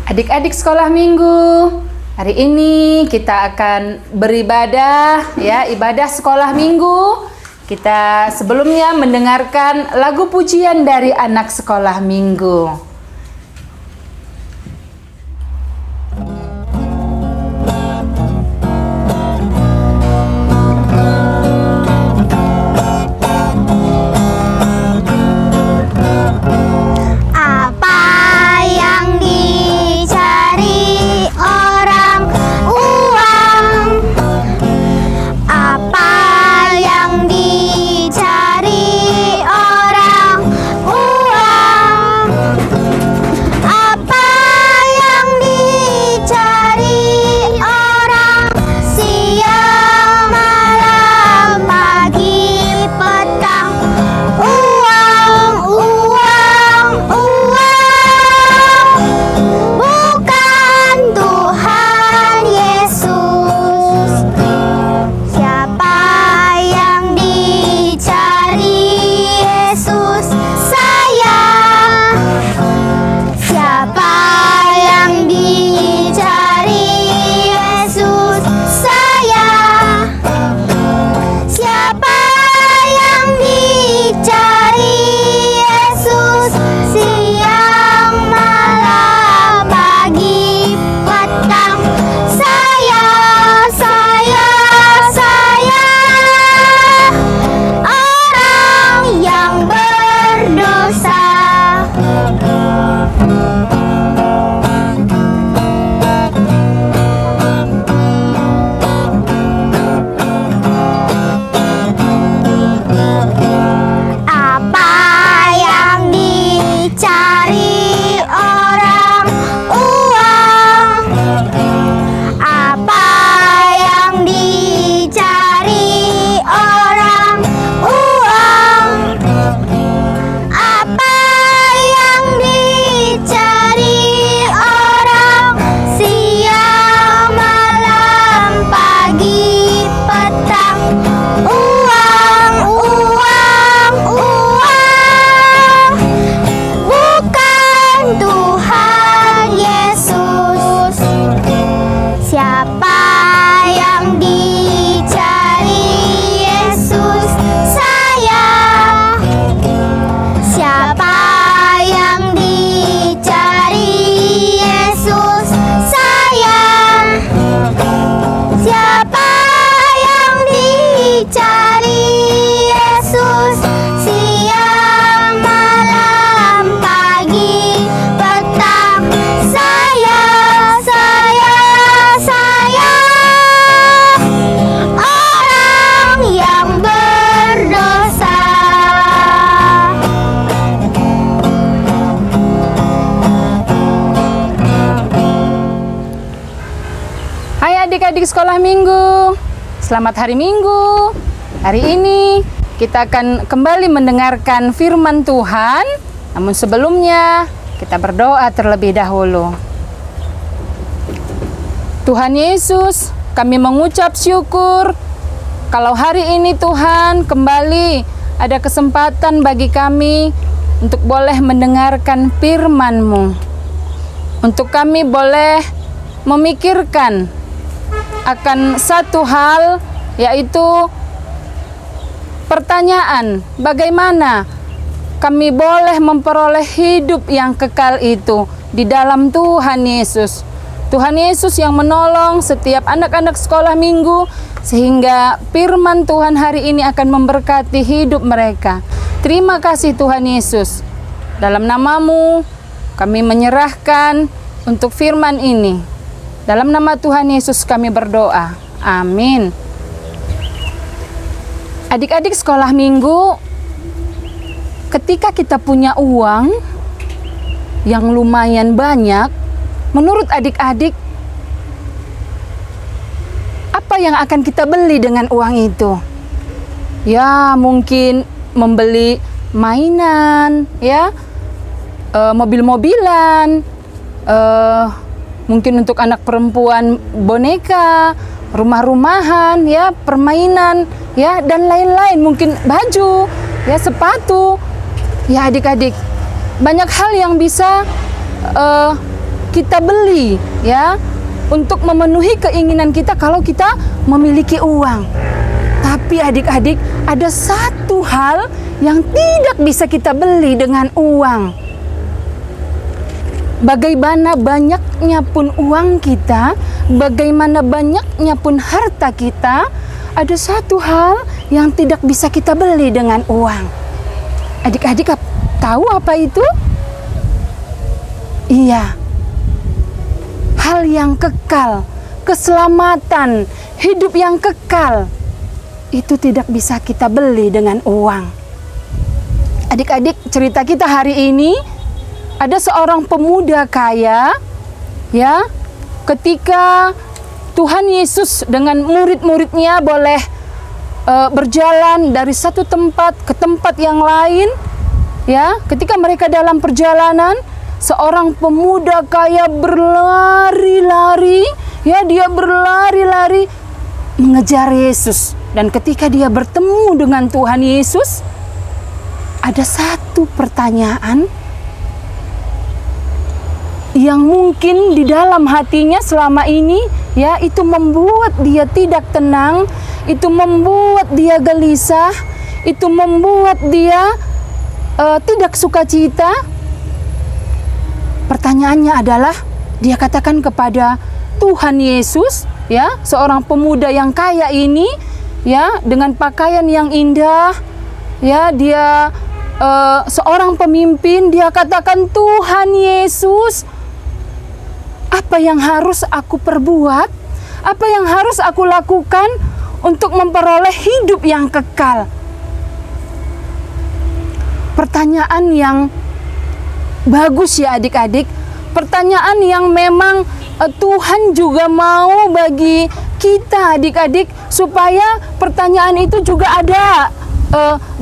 Adik-adik sekolah minggu, hari ini kita akan beribadah ya, ibadah sekolah minggu. Kita sebelumnya mendengarkan lagu pujian dari anak sekolah minggu. Adik-adik sekolah minggu, selamat hari Minggu. Hari ini kita akan kembali mendengarkan firman Tuhan. Namun sebelumnya kita berdoa terlebih dahulu. Tuhan Yesus, kami mengucap syukur kalau hari ini Tuhan kembali ada kesempatan bagi kami untuk boleh mendengarkan firman-Mu. Untuk kami boleh memikirkan akan satu hal, yaitu pertanyaan bagaimana kami boleh memperoleh hidup yang kekal itu di dalam Tuhan Yesus. Tuhan Yesus yang menolong setiap anak-anak sekolah minggu sehingga firman Tuhan hari ini akan memberkati hidup mereka. Terima kasih Tuhan Yesus. Dalam nama-Mu kami menyerahkan untuk firman ini. Dalam nama Tuhan Yesus kami berdoa. Amin. Adik-adik sekolah minggu, ketika kita punya uang yang lumayan banyak, menurut adik-adik, apa yang akan kita beli dengan uang itu? Ya, mungkin membeli mainan, ya, mobil-mobilan, mungkin untuk anak perempuan boneka, rumah-rumahan, ya, permainan, ya, dan lain-lain. Mungkin baju, ya, sepatu. Ya adik-adik, banyak hal yang bisa kita beli, ya, untuk memenuhi keinginan kita kalau kita memiliki uang. Tapi adik-adik, ada satu hal yang tidak bisa kita beli dengan uang. Bagaimana banyaknya pun uang kita, bagaimana banyaknya pun harta kita, ada satu hal yang tidak bisa kita beli dengan uang. Adik-adik tahu apa itu? Iya, hal yang kekal, keselamatan, hidup yang kekal, itu tidak bisa kita beli dengan uang. Adik-adik, cerita kita hari ini, ada seorang pemuda kaya, ya, ketika Tuhan Yesus dengan murid-muridnya boleh berjalan dari satu tempat ke tempat yang lain, ya, ketika mereka dalam perjalanan, seorang pemuda kaya berlari-lari, ya, dia berlari-lari mengejar Yesus. Dan ketika dia bertemu dengan Tuhan Yesus, ada satu pertanyaan yang mungkin di dalam hatinya selama ini, ya, itu membuat dia tidak tenang, itu membuat dia gelisah, itu membuat dia tidak sukacita. Pertanyaannya adalah, dia katakan kepada Tuhan Yesus, ya, seorang pemuda yang kaya ini, ya, dengan pakaian yang indah, ya, dia seorang pemimpin, dia katakan, Tuhan Yesus, apa yang harus aku perbuat? Apa yang harus aku lakukan untuk memperoleh hidup yang kekal? Pertanyaan yang bagus, ya adik-adik. Pertanyaan yang memang Tuhan juga mau bagi kita adik-adik, supaya pertanyaan itu juga ada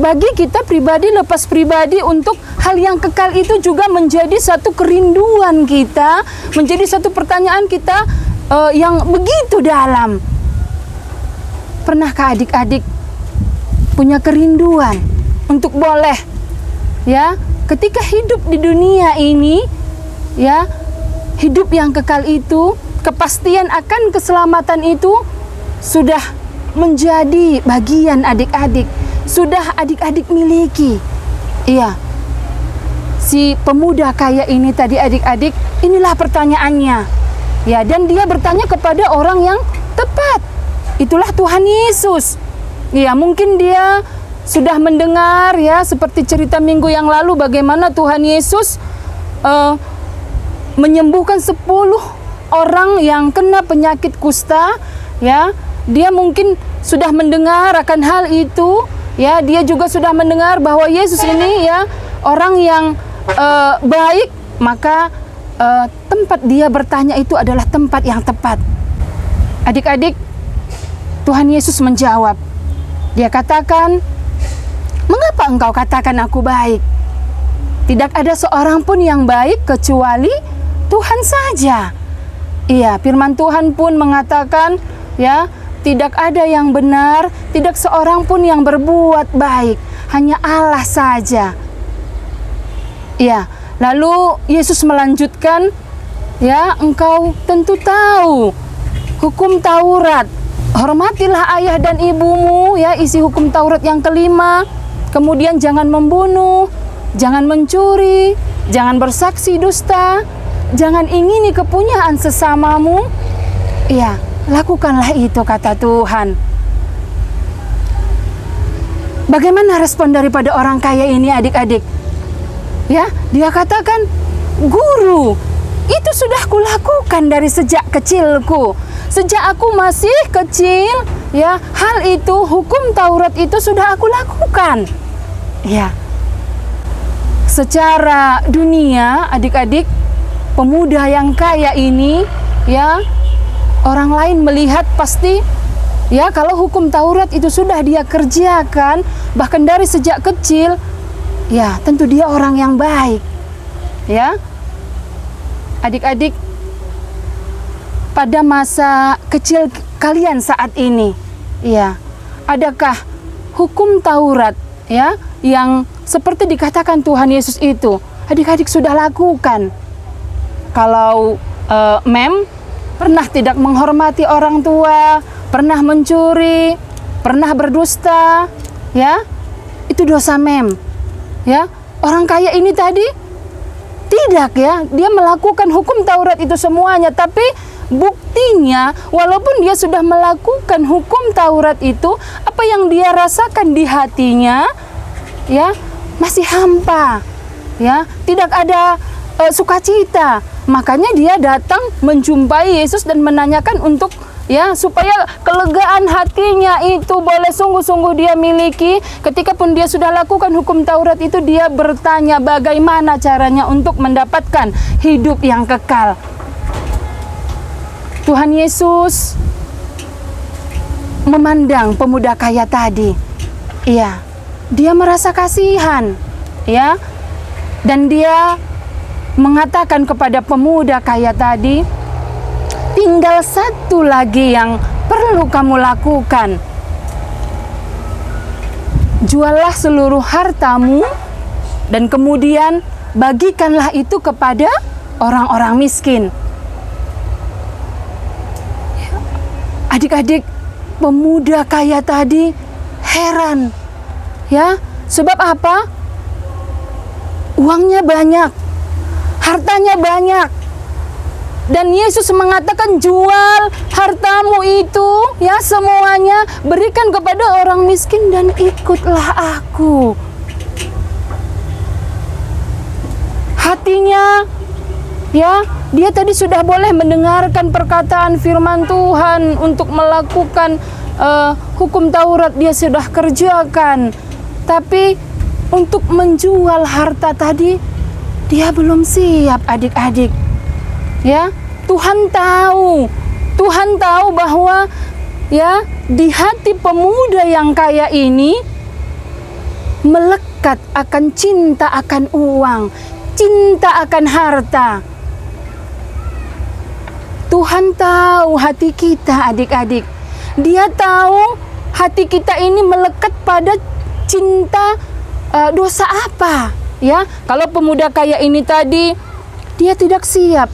bagi kita pribadi, lepas pribadi, untuk hal yang kekal itu juga menjadi satu kerinduan kita, menjadi satu pertanyaan kita yang begitu dalam. Pernahkah adik-adik punya kerinduan untuk boleh, ya, ketika hidup di dunia ini, ya, hidup yang kekal itu, kepastian akan keselamatan itu sudah menjadi bagian adik-adik, sudah adik-adik miliki. Iya, si pemuda kaya ini tadi adik-adik, inilah pertanyaannya, ya, dan dia bertanya kepada orang yang tepat. Itulah Tuhan Yesus. Ya, mungkin dia sudah mendengar, ya, seperti cerita minggu yang lalu, bagaimana Tuhan Yesus menyembuhkan 10 orang yang kena penyakit kusta, ya. Dia mungkin sudah mendengar akan hal itu, ya. Dia juga sudah mendengar bahwa Yesus ini, ya, orang yang baik, maka tempat dia bertanya itu adalah tempat yang tepat. Adik-adik, Tuhan Yesus menjawab. Dia katakan, mengapa engkau katakan aku baik? Tidak ada seorang pun yang baik kecuali Tuhan saja. Iya, firman Tuhan pun mengatakan, ya, tidak ada yang benar, tidak seorang pun yang berbuat baik, hanya Allah saja. Iya, lalu Yesus melanjutkan, ya, engkau tentu tahu hukum Taurat. Hormatilah ayah dan ibumu, ya, isi hukum Taurat yang kelima. Kemudian jangan membunuh, jangan mencuri, jangan bersaksi dusta, jangan ingini kepunyaan sesamamu. Iya, lakukanlah itu, kata Tuhan. Bagaimana respon daripada orang kaya ini adik-adik? Ya, dia katakan, Guru, itu sudah kulakukan dari sejak kecilku. Sejak aku masih kecil, ya, hal itu, hukum Taurat itu sudah aku lakukan. Ya, secara dunia adik-adik, pemuda yang kaya ini, ya, orang lain melihat pasti, ya, kalau hukum Taurat itu sudah dia kerjakan, bahkan dari sejak kecil, ya, tentu dia orang yang baik. Ya, adik-adik, pada masa kecil kalian saat ini, ya, adakah hukum Taurat, ya, yang seperti dikatakan Tuhan Yesus itu adik-adik sudah lakukan? Kalau Mem pernah tidak menghormati orang tua, pernah mencuri, pernah berdusta, ya, itu dosa Mem. Ya, orang kaya ini tadi tidak, ya, dia melakukan hukum Taurat itu semuanya, tapi buktinya walaupun dia sudah melakukan hukum Taurat itu, apa yang dia rasakan di hatinya, ya, masih hampa, ya, tidak ada sukacita. Makanya dia datang menjumpai Yesus dan menanyakan untuk, ya, supaya kelegaan hatinya itu boleh sungguh-sungguh dia miliki. Ketika pun dia sudah lakukan hukum Taurat itu, dia bertanya bagaimana caranya untuk mendapatkan hidup yang kekal. Tuhan Yesus memandang pemuda kaya tadi. Iya, dia merasa kasihan, ya. Dan dia mengatakan kepada pemuda kaya tadi, tinggal satu lagi yang perlu kamu lakukan. Juallah seluruh hartamu dan kemudian bagikanlah itu kepada orang-orang miskin. Adik-adik, pemuda kaya tadi heran, ya, sebab apa? Uangnya banyak, hartanya banyak, dan Yesus mengatakan jual hartamu itu, ya, semuanya, berikan kepada orang miskin dan ikutlah aku. Hatinya, ya, dia tadi sudah boleh mendengarkan perkataan firman Tuhan untuk melakukan hukum Taurat, dia sudah kerjakan, tapi untuk menjual harta tadi dia belum siap, adik-adik. Ya, Tuhan tahu bahwa, ya, di hati pemuda yang kaya ini melekat akan cinta akan uang, cinta akan harta. Tuhan tahu hati kita, adik-adik. Dia tahu hati kita ini melekat pada cinta dosa apa, ya. Kalau pemuda kaya ini tadi, dia tidak siap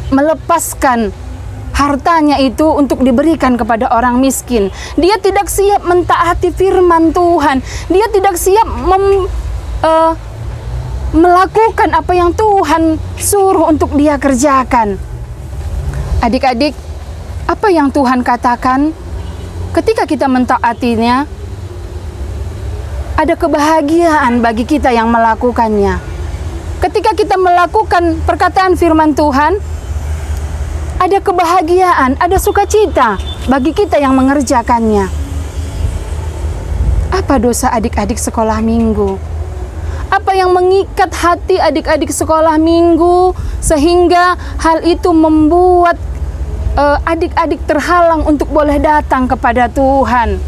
melepaskan hartanya itu untuk diberikan kepada orang miskin. Dia tidak siap mentaati firman Tuhan. Dia tidak siap melakukan apa yang Tuhan suruh untuk dia kerjakan. Adik-adik, apa yang Tuhan katakan ketika kita mentaatinya, ada kebahagiaan bagi kita yang melakukannya. Ketika kita melakukan perkataan firman Tuhan, ada kebahagiaan, ada sukacita bagi kita yang mengerjakannya. Apa dosa adik-adik sekolah minggu? Apa yang mengikat hati adik-adik sekolah minggu sehingga hal itu membuat adik-adik terhalang untuk boleh datang kepada Tuhan?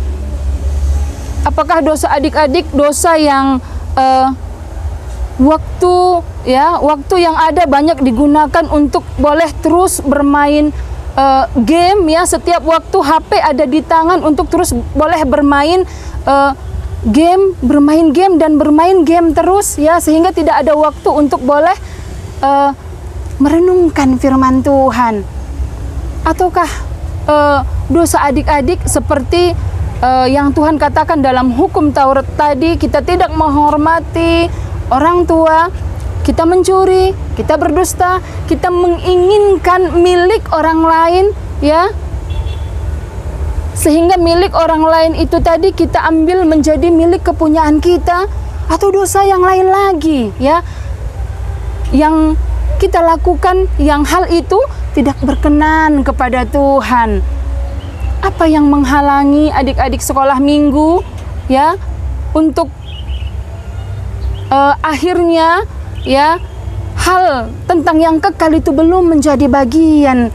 Apakah dosa adik-adik dosa yang waktu yang ada banyak digunakan untuk boleh terus bermain game, ya, setiap waktu HP ada di tangan untuk terus boleh bermain bermain game terus, ya, sehingga tidak ada waktu untuk boleh merenungkan firman Tuhan? Ataukah dosa adik-adik seperti yang Tuhan katakan dalam hukum Taurat tadi, kita tidak menghormati orang tua, kita mencuri, kita berdusta, kita menginginkan milik orang lain, ya, sehingga milik orang lain itu tadi kita ambil menjadi milik kepunyaan kita, atau dosa yang lain lagi, ya, yang kita lakukan, yang hal itu tidak berkenan kepada Tuhan. Apa yang menghalangi adik-adik sekolah minggu, ya, untuk akhirnya, ya, hal tentang yang kekal itu belum menjadi bagian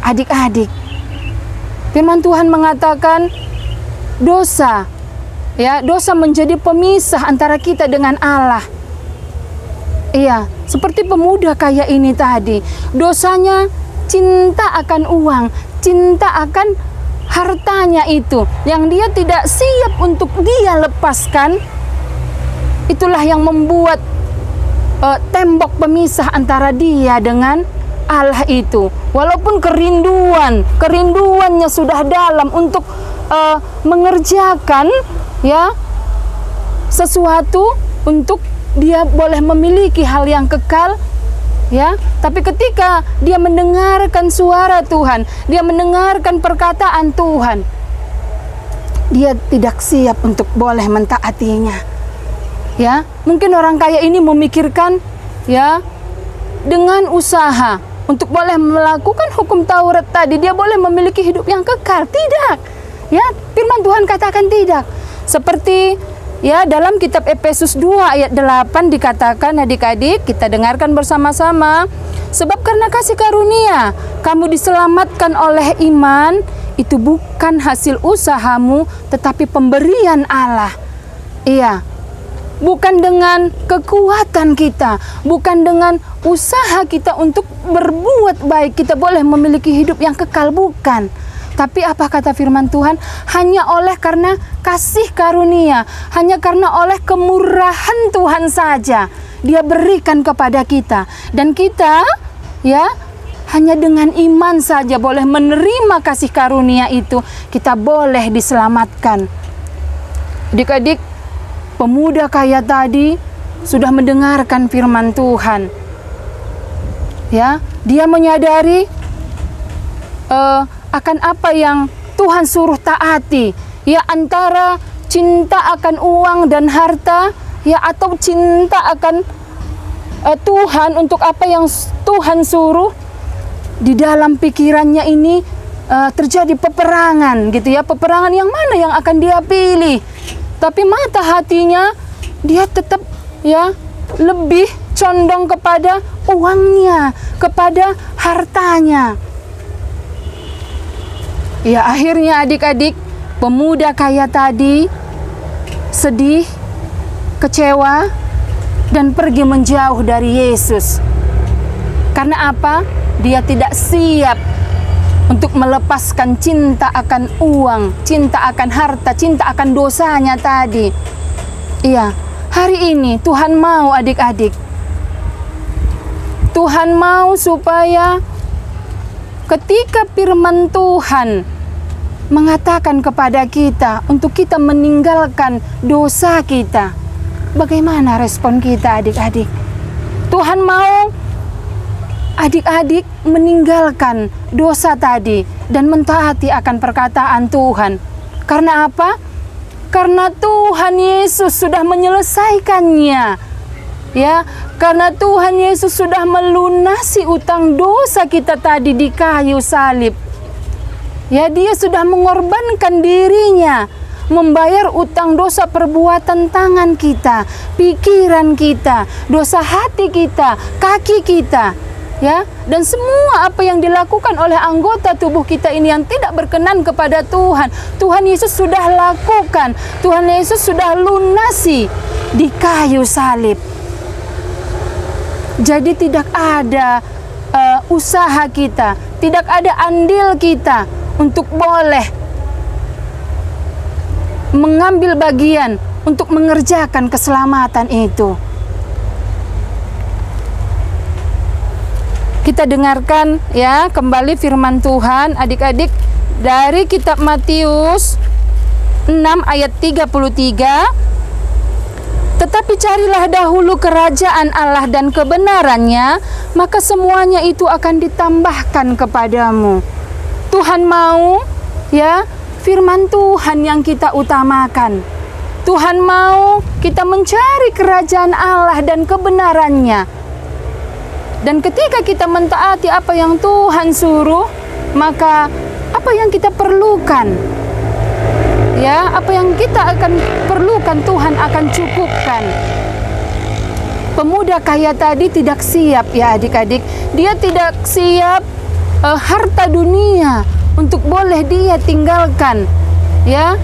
adik-adik? Firman Tuhan mengatakan dosa, ya, dosa menjadi pemisah antara kita dengan Allah. Iya, seperti pemuda kaya ini tadi, dosanya cinta akan uang, cinta akan hartanya itu, yang dia tidak siap untuk dia lepaskan. Itulah yang membuat tembok pemisah antara dia dengan Allah itu. Walaupun kerinduannya sudah dalam untuk mengerjakan ya sesuatu untuk dia boleh memiliki hal yang kekal ya, tapi ketika dia mendengarkan suara Tuhan, dia mendengarkan perkataan Tuhan, dia tidak siap untuk boleh mentaatinya. Ya, mungkin orang kaya ini memikirkan ya dengan usaha untuk boleh melakukan hukum Taurat tadi, dia boleh memiliki hidup yang kekal. Tidak. Ya, firman Tuhan katakan tidak. Seperti ya dalam kitab Efesus 2 ayat 8 dikatakan, adik-adik kita dengarkan bersama-sama. Sebab karena kasih karunia kamu diselamatkan oleh iman, itu bukan hasil usahamu tetapi pemberian Allah. Iya. Bukan dengan kekuatan kita, bukan dengan usaha kita untuk berbuat baik kita boleh memiliki hidup yang kekal, bukan. Tapi apa kata firman Tuhan? Hanya oleh karena kasih karunia, hanya karena oleh kemurahan Tuhan saja Dia berikan kepada kita. Dan kita ya hanya dengan iman saja boleh menerima kasih karunia itu, kita boleh diselamatkan. Adik-adik, pemuda kaya tadi sudah mendengarkan firman Tuhan. Ya, dia menyadari akan apa yang Tuhan suruh taati. Ya, antara cinta akan uang dan harta, ya, atau cinta akan Tuhan untuk apa yang Tuhan suruh. Di dalam pikirannya ini terjadi peperangan, gitu ya. Peperangan yang mana yang akan dia pilih? Tapi mata hatinya dia tetap ya lebih condong kepada uangnya, kepada hartanya. Ya, akhirnya adik-adik, pemuda kaya tadi sedih, kecewa, dan pergi menjauh dari Yesus. Karena apa? Dia tidak siap untuk melepaskan cinta akan uang, cinta akan harta, cinta akan dosanya tadi. Iya, hari ini Tuhan mau adik-adik, Tuhan mau supaya ketika firman Tuhan mengatakan kepada kita untuk kita meninggalkan dosa kita, bagaimana respon kita adik-adik? Tuhan mau adik-adik meninggalkan dosa tadi dan mentaati akan perkataan Tuhan. Karena apa? Karena Tuhan Yesus sudah menyelesaikannya. Ya, karena Tuhan Yesus sudah melunasi utang dosa kita tadi di kayu salib. Ya, Dia sudah mengorbankan dirinya, membayar utang dosa perbuatan tangan kita, pikiran kita, dosa hati kita, kaki kita. Ya, dan semua apa yang dilakukan oleh anggota tubuh kita ini yang tidak berkenan kepada Tuhan, Tuhan Yesus sudah lakukan, Tuhan Yesus sudah lunasi di kayu salib. Jadi tidak ada usaha kita, tidak ada andil kita untuk boleh mengambil bagian untuk mengerjakan keselamatan itu. Kita dengarkan ya kembali firman Tuhan adik-adik dari kitab Matius 6 ayat 33. Tetapi carilah dahulu kerajaan Allah dan kebenarannya, maka semuanya itu akan ditambahkan kepadamu. Tuhan mau ya firman Tuhan yang kita utamakan. Tuhan mau kita mencari kerajaan Allah dan kebenarannya. Dan ketika kita mentaati apa yang Tuhan suruh, maka apa yang kita perlukan, ya, apa yang kita akan perlukan Tuhan akan cukupkan. Pemuda kaya tadi tidak siap ya adik-adik. Dia tidak siap harta dunia untuk boleh dia tinggalkan, ya.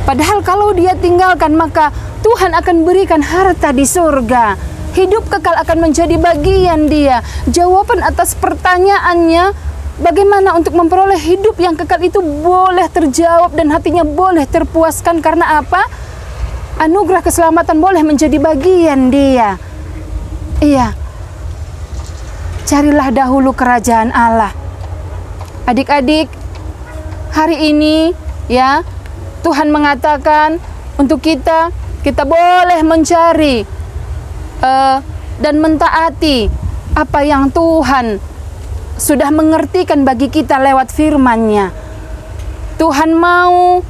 Padahal kalau dia tinggalkan, maka Tuhan akan berikan harta di surga. Hidup kekal akan menjadi bagian dia. Jawaban atas pertanyaannya, bagaimana untuk memperoleh hidup yang kekal itu boleh terjawab dan hatinya boleh terpuaskan. Karena apa? Anugerah keselamatan boleh menjadi bagian dia. Iya, carilah dahulu kerajaan Allah. Adik-adik, hari ini ya Tuhan mengatakan untuk kita boleh mencari dan mentaati apa yang Tuhan sudah mengertikan bagi kita lewat firman-Nya. Tuhan mau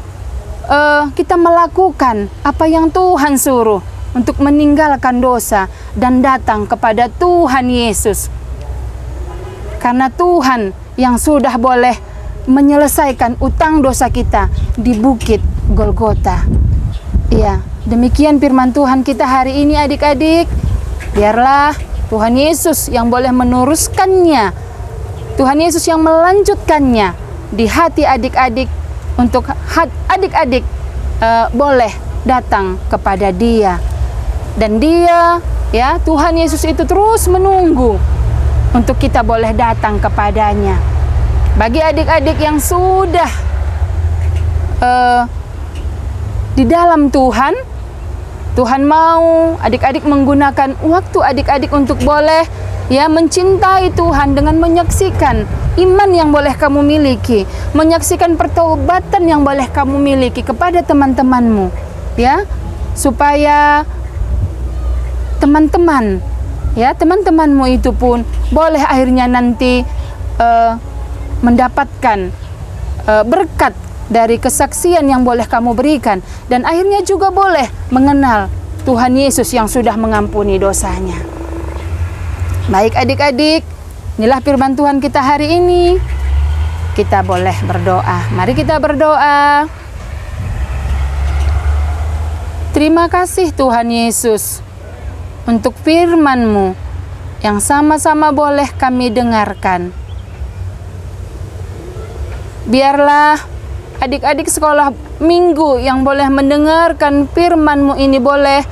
kita melakukan apa yang Tuhan suruh untuk meninggalkan dosa dan datang kepada Tuhan Yesus. Karena Tuhan yang sudah boleh menyelesaikan utang dosa kita di bukit Golgota. Iya, demikian firman Tuhan kita hari ini adik-adik. Biarlah Tuhan Yesus yang boleh meneruskannya, Tuhan Yesus yang melanjutkannya di hati adik-adik, untuk adik-adik boleh datang kepada Dia. Dan Dia, ya Tuhan Yesus itu terus menunggu untuk kita boleh datang kepadanya. Bagi adik-adik yang sudah di dalam Tuhan, Tuhan mau adik-adik menggunakan waktu adik-adik untuk boleh ya mencintai Tuhan dengan menyaksikan iman yang boleh kamu miliki, menyaksikan pertobatan yang boleh kamu miliki kepada teman-temanmu, ya, supaya teman-temanmu itu pun boleh akhirnya nanti mendapatkan berkat dari kesaksian yang boleh kamu berikan, dan akhirnya juga boleh mengenal Tuhan Yesus yang sudah mengampuni dosanya. Baik adik-adik, inilah firman Tuhan kita hari ini. Kita boleh berdoa. Mari kita berdoa. Terima kasih Tuhan Yesus untuk firman-Mu yang sama-sama boleh kami dengarkan. Biarlah adik-adik sekolah minggu yang boleh mendengarkan firman-Mu ini boleh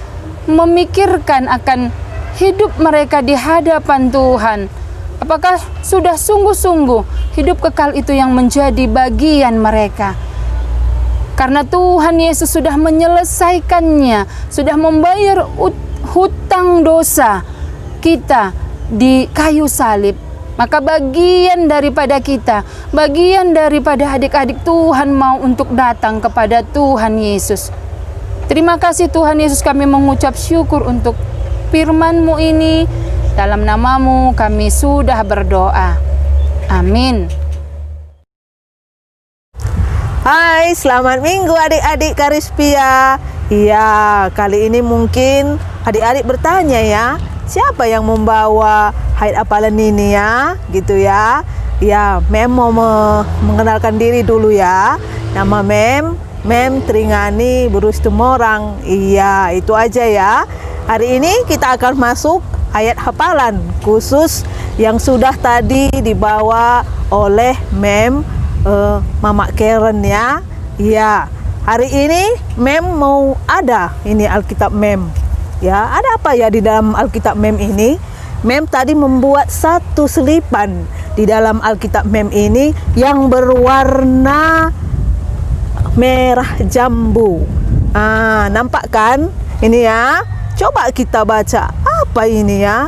memikirkan akan hidup mereka di hadapan Tuhan. Apakah sudah sungguh-sungguh hidup kekal itu yang menjadi bagian mereka? Karena Tuhan Yesus sudah menyelesaikannya, sudah membayar hutang dosa kita di kayu salib. Maka bagian daripada kita, bagian daripada adik-adik Tuhan mau untuk datang kepada Tuhan Yesus. Terima kasih Tuhan Yesus, kami mengucap syukur untuk firman-Mu ini. Dalam nama-Mu kami sudah berdoa. Amin. Hai, selamat minggu adik-adik Karispia. Iya, kali ini mungkin adik-adik bertanya ya, siapa yang membawa Haid Apalan ini ya, gitu ya. Ya, Mem mau mengenalkan diri dulu ya. Nama Mem Tringani Burus Tumorang. Iya, itu aja ya. Hari ini kita akan masuk ayat hafalan khusus yang sudah tadi dibawa oleh Mama Karen ya. Iya, hari ini Mem mau ada ini Alkitab Mem. Ya, ada apa ya di dalam Alkitab Mem ini? Mem tadi membuat satu selipan di dalam Alkitab Mem ini yang berwarna merah jambu. Nampak kan? Ini ya. Coba kita baca. Apa ini ya?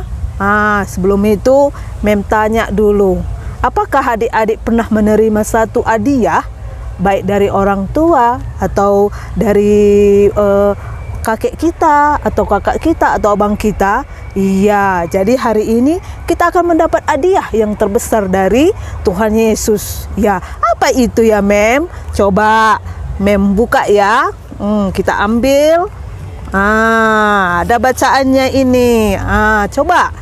Sebelum itu Mem tanya dulu. Apakah adik-adik pernah menerima satu hadiah baik dari orang tua atau dari kakek kita atau kakak kita atau abang kita? Iya, jadi hari ini kita akan mendapat hadiah yang terbesar dari Tuhan Yesus. Ya, apa itu ya Mem? Coba Mem buka ya. Kita ambil. Ada bacaannya ini. Coba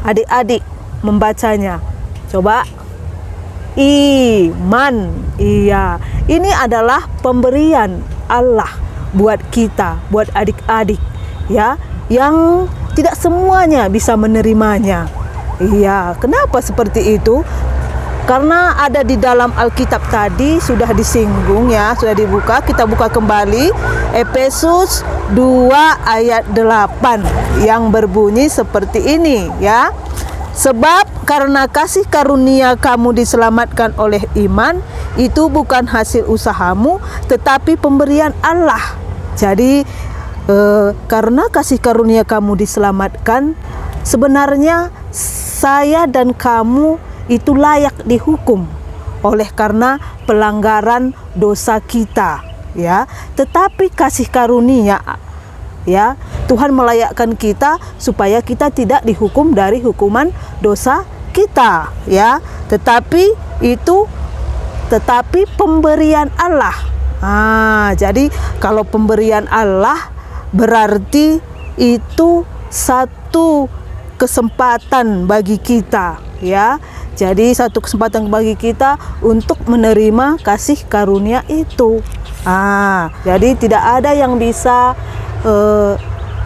adik-adik membacanya. Coba. Iman. Iya, ini adalah pemberian Allah buat kita, buat adik-adik ya, yang tidak semuanya bisa menerimanya. Iya, kenapa seperti itu? Karena ada di dalam Alkitab tadi sudah disinggung ya, sudah dibuka. Kita buka kembali Efesus 2 ayat 8 yang berbunyi seperti ini ya. Sebab karena kasih karunia kamu diselamatkan oleh iman, itu bukan hasil usahamu, tetapi pemberian Allah. Jadi karena kasih karunia kamu diselamatkan, sebenarnya saya dan kamu itu layak dihukum oleh karena pelanggaran dosa kita, ya. Tetapi kasih karunia, ya, Tuhan melayakkan kita supaya kita tidak dihukum dari hukuman dosa kita, ya. Tetapi pemberian Allah. Jadi kalau pemberian Allah berarti itu satu kesempatan bagi kita, ya. Jadi satu kesempatan bagi kita untuk menerima kasih karunia itu. Jadi tidak ada yang bisa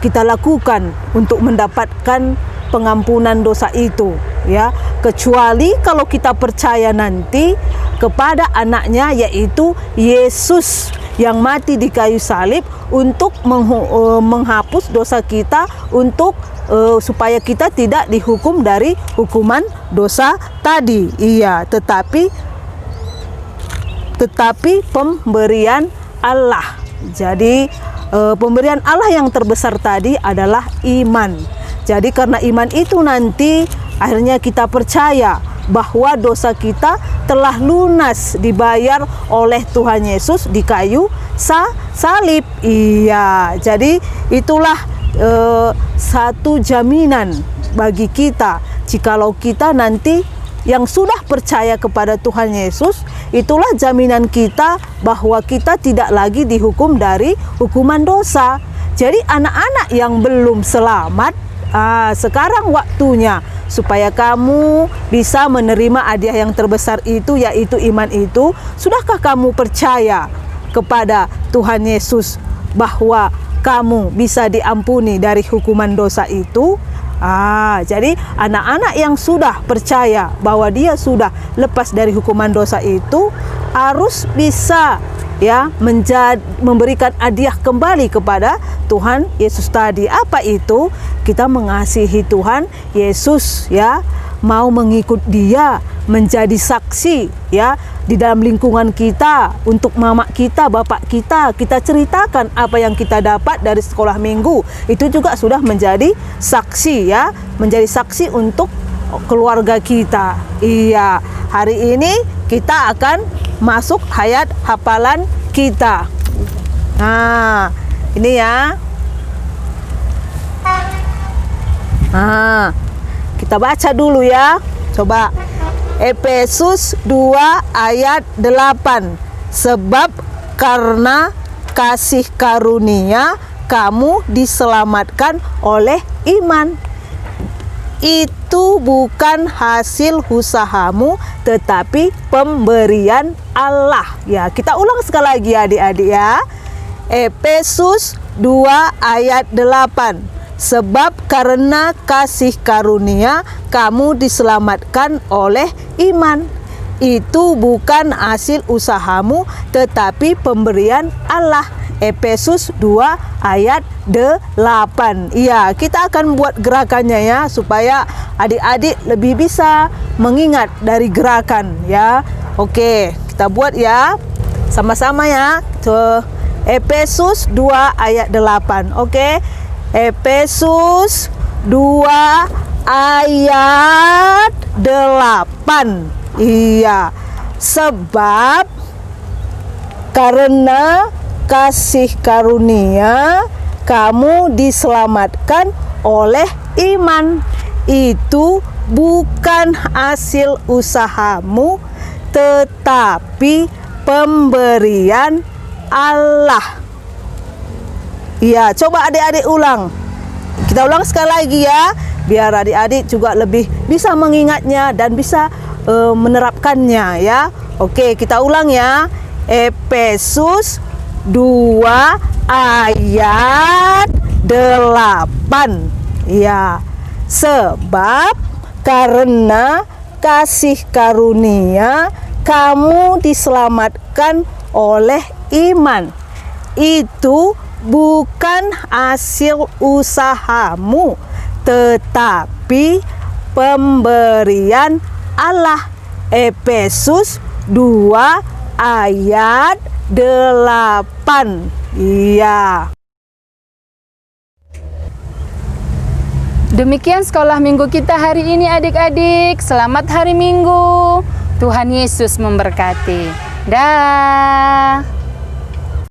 kita lakukan untuk mendapatkan pengampunan dosa itu, ya, kecuali kalau kita percaya nanti kepada anaknya, yaitu Yesus yang mati di kayu salib untuk menghapus dosa kita, untuk supaya kita tidak dihukum dari hukuman dosa tadi. Iya, tetapi pemberian Allah. Jadi pemberian Allah yang terbesar tadi adalah iman. Jadi karena iman itu nanti akhirnya kita percaya bahwa dosa kita telah lunas dibayar oleh Tuhan Yesus di kayu salib. Iya, jadi itulah satu jaminan bagi kita. Jikalau kita nanti yang sudah percaya kepada Tuhan Yesus, itulah jaminan kita bahwa kita tidak lagi dihukum dari hukuman dosa. Jadi anak-anak yang belum selamat, sekarang waktunya supaya kamu bisa menerima hadiah yang terbesar itu, yaitu iman itu. Sudahkah kamu percaya kepada Tuhan Yesus bahwa kamu bisa diampuni dari hukuman dosa itu? Jadi anak-anak yang sudah percaya bahwa dia sudah lepas dari hukuman dosa itu harus bisa, ya, memberikan hadiah kembali kepada Tuhan Yesus tadi. Apa itu? Kita mengasihi Tuhan Yesus, ya, mau mengikut Dia, menjadi saksi, ya, di dalam lingkungan kita, untuk mama kita, bapak kita ceritakan apa yang kita dapat dari sekolah minggu. Itu juga sudah menjadi saksi, ya, menjadi saksi untuk keluarga kita. Iya, hari ini kita akan masuk ayat hafalan kita. Ini ya. Kita baca dulu ya. Coba Efesus 2 ayat 8. Sebab karena kasih karunia kamu diselamatkan oleh iman. Itu bukan hasil usahamu, tetapi pemberian Allah. Ya, kita ulang sekali lagi adik-adik ya. Efesus 2 ayat 8. Sebab karena kasih karunia kamu diselamatkan oleh iman. Itu bukan hasil usahamu, tetapi pemberian Allah. Efesus 2 ayat 8. Iya, kita akan buat gerakannya ya, supaya adik-adik lebih bisa mengingat dari gerakan ya. Oke, kita buat ya sama-sama ya. Efesus 2 ayat 8. Oke. Efesus 2 ayat 8. Iya. Sebab karena kasih karunia kamu diselamatkan oleh iman. Itu bukan hasil usahamu, tetapi pemberian Allah. Ya, coba adik-adik ulang. Kita ulang sekali lagi ya, biar adik-adik juga lebih bisa mengingatnya dan bisa menerapkannya ya. Oke, kita ulang ya. Efesus 2 ayat 8. Ya. Sebab karena kasih karunia kamu diselamatkan oleh iman. Itu bukan hasil usahamu, tetapi pemberian Allah. Efesus 2 ayat 8. Iya. Demikian sekolah minggu kita hari ini adik-adik. Selamat hari Minggu. Tuhan Yesus memberkati. Dah.